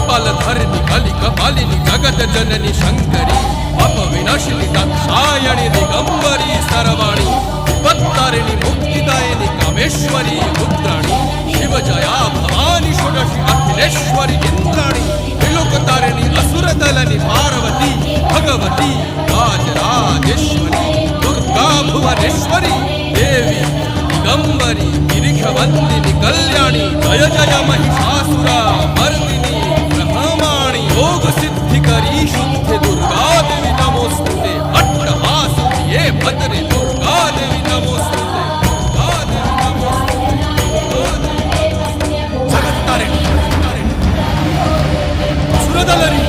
कपालधरिणि कलिकपालिनि जगत जननी शंकरी अपविनाशिनी दाक्षायणी दिगंबरी सर्वाणी विपत्तारिणी मुक्तिदायिनी कामेश्वरी रुद्राणी शिवजया भवानी षोडशी अखिलेश्वरी इंद्राणी त्रिलोकतारिणी असुरदलनि पार्वती भगवती राजराजेश्वरी दुर्गा भुवनेश्वरी देवी दिगंबरी गिरिशवंदिनी कल्याणी जय जय महिषासुरा मर्दिनी ब्रह्माणी योग सिद्धिकरी शुद्धि दुर्गा देवी नमोस्तुते अट्टहासुरिये भद्रे दुर्गा देवी नमोस्तुते दुर्गा देवी नमोस्तुते जगत्तारिणी सुरदलरी